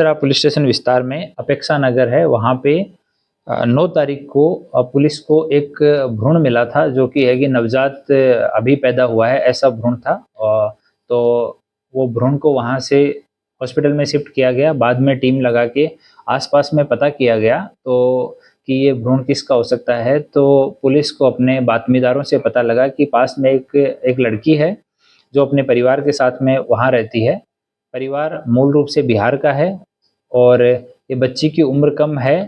Pandesara police station विस्तार में अपेक्षा नगर है, वहाँ पे 9 तारीख को पुलिस को एक भ्रूण मिला था जो कि है कि नवजात अभी पैदा हुआ है ऐसा भ्रूण था। तो वो भ्रूण को वहाँ से हॉस्पिटल में शिफ्ट किया गया। बाद में टीम लगा के आसपास में पता किया गया तो कि ये भ्रूण किसका हो सकता है। तो पुलिस को अपने बातमीदारों से पता लगा कि पास में एक लड़की है जो अपने परिवार के साथ में वहाँ रहती है। परिवार मूल रूप से बिहार का है और ये बच्ची की उम्र कम है।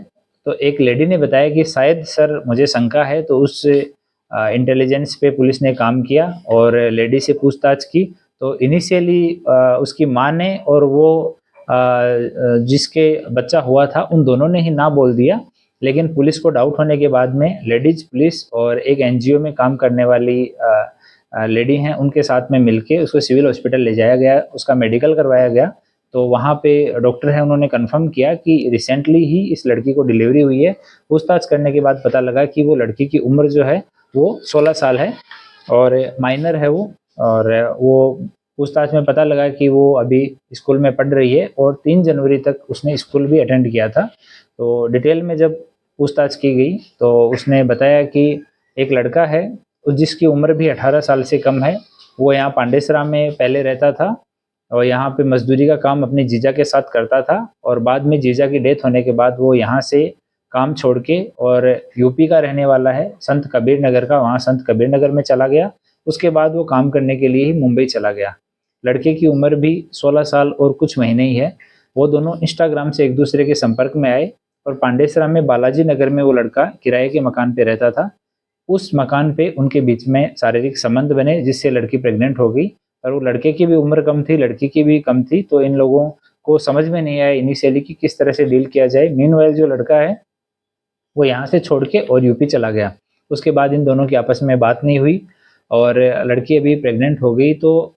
तो एक लेडी ने बताया कि शायद सर मुझे शंका है, तो उस इंटेलिजेंस पे पुलिस ने काम किया और लेडी से पूछताछ की। तो इनिशियली उसकी माँ ने और वो जिसके बच्चा हुआ था उन दोनों ने ही ना बोल दिया, लेकिन पुलिस को डाउट होने के बाद में लेडीज पुलिस और एक एनजीओ में काम करने वाली लेडी हैं उनके साथ में मिलके उसको सिविल हॉस्पिटल ले जाया गया, उसका मेडिकल करवाया गया। तो वहाँ पे डॉक्टर हैं, उन्होंने कंफर्म किया कि रिसेंटली ही इस लड़की को डिलीवरी हुई है। पूछताछ करने के बाद पता लगा कि वो लड़की की उम्र जो है वो 16 साल है और माइनर है वो। और वो पूछताछ में पता लगा कि वो अभी स्कूल में पढ़ रही है और 3 जनवरी तक उसने स्कूल भी अटेंड किया था। तो डिटेल में जब पूछताछ की गई तो उसने बताया कि एक लड़का है जिसकी उम्र भी 18 साल से कम है। वो यहाँ पांडेसरा में पहले रहता था और यहाँ पे मजदूरी का काम अपने जीजा के साथ करता था और बाद में जीजा की डेथ होने के बाद वो यहाँ से काम छोड़ के और यूपी का रहने वाला है, संत कबीर नगर का, वहाँ संत कबीर नगर में चला गया। उसके बाद वो काम करने के लिए ही मुंबई चला गया। लड़के की उम्र भी 16 साल और कुछ महीने ही है। वो दोनों इंस्टाग्राम से एक दूसरे के संपर्क में आए और पांडेसरा में बालाजी नगर में वो लड़का किराए के मकान पे रहता था। उस मकान पे उनके बीच में शारीरिक संबंध बने जिससे लड़की प्रेग्नेंट हो गई। और वो लड़के की भी उम्र कम थी, लड़की की भी कम थी। तो इन लोगों को समझ में नहीं आया इनिशियली कि किस तरह से डील किया जाए। मीनवाइल जो लड़का है वो यहाँ से छोड़ के और यूपी चला गया। उसके बाद इन दोनों की आपस में बात नहीं हुई और लड़की अभी प्रेग्नेंट हो गई। तो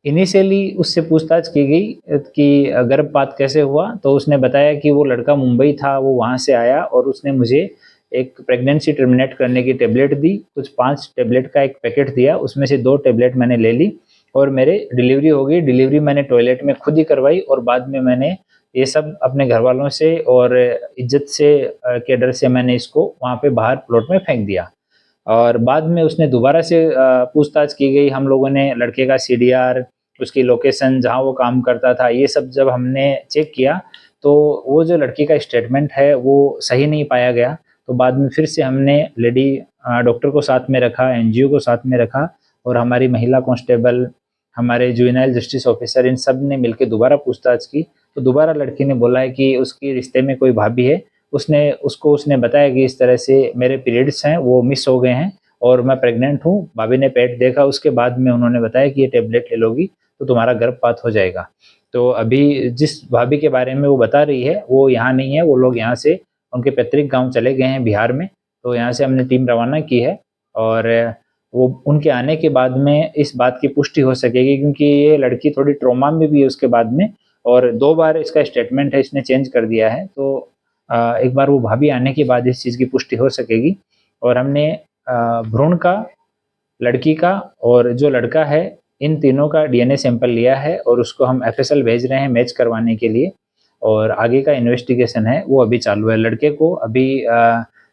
इनिशियली उससे पूछताछ की गई कि गर्भपात कैसे हुआ, तो उसने बताया कि वो लड़का मुंबई था, वो वहाँ से आया और उसने मुझे एक प्रेगनेंसी टर्मिनेट करने की टेबलेट दी। कुछ 5 टेबलेट का एक पैकेट दिया, उसमें से 2 टेबलेट मैंने ले ली और मेरे डिलीवरी हो गई। डिलीवरी मैंने टॉयलेट में खुद ही करवाई और बाद में मैंने ये सब अपने घर वालों से और इज्जत से के डर से मैंने इसको वहाँ पे बाहर प्लॉट में फेंक दिया। और बाद में उसने दोबारा से पूछताछ की गई। हम लोगों ने लड़के का सीडीआर, उसकी लोकेशन, जहाँ वो काम करता था, ये सब जब हमने चेक किया तो वो जो लड़की का स्टेटमेंट है वो सही नहीं पाया गया। तो बाद में फिर से हमने लेडी डॉक्टर को साथ में रखा, एनजीओ को साथ में रखा और हमारी महिला कांस्टेबल, हमारे जुवेनाइल जस्टिस ऑफिसर, इन सब ने मिलकर दोबारा पूछताछ की। तो दोबारा लड़की ने बोला है कि उसकी रिश्ते में कोई भाभी है। उसने बताया कि इस तरह से मेरे पीरियड्स हैं वो मिस हो गए हैं और मैं प्रेग्नेंट हूँ। भाभी ने पेट देखा, उसके बाद में उन्होंने बताया कि ये टेबलेट ले लोगी तो तुम्हारा गर्भपात हो जाएगा। तो अभी जिस भाभी के बारे में वो बता रही है वो यहाँ नहीं है, वो लोग यहाँ से उनके पैतृक गांव चले गए हैं बिहार में। तो यहाँ से हमने टीम रवाना की है और वो उनके आने के बाद में इस बात की पुष्टि हो सकेगी, क्योंकि ये लड़की थोड़ी ट्रॉमा में भी है उसके बाद में और 2 बार इसका स्टेटमेंट है इसने चेंज कर दिया है। तो एक बार वो भाभी आने के बाद इस चीज़ की पुष्टि हो सकेगी। और हमने भ्रूण का, लड़की का और जो लड़का है, इन तीनों का डीएनए सैंपल लिया है और उसको हम एफएसएल भेज रहे हैं मैच करवाने के लिए। और आगे का इन्वेस्टिगेशन है वो अभी चालू है। लड़के को अभी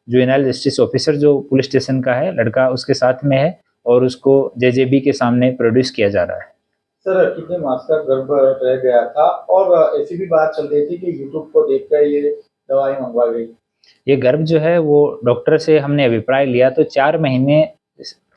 जुवेनाइल जस्टिस ऑफिसर जो पुलिस स्टेशन का है लड़का उसके साथ में है और उसको जेजेबी के सामने प्रोड्यूस किया जा रहा है। सर, कितने मास का गर्भ रह गया था और ऐसी भी बात चल रही थी कि यूट्यूब को देखकर ये दवाई मंगवा गई। ये गर्भ जो है वो डॉक्टर से हमने अभिप्राय लिया तो 4 महीने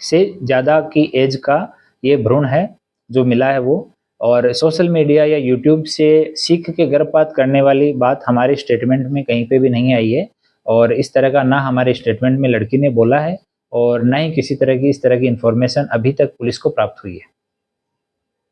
से ज़्यादा की एज का ये भ्रूण है जो मिला है वो। और सोशल मीडिया या यूट्यूब से सीख के गर्भपात करने वाली बात हमारे स्टेटमेंट में कहीं पे भी नहीं आई है और इस तरह का ना हमारे स्टेटमेंट में लड़की ने बोला है और ना ही किसी तरह की इस तरह की इन्फॉर्मेशन अभी तक पुलिस को प्राप्त हुई है।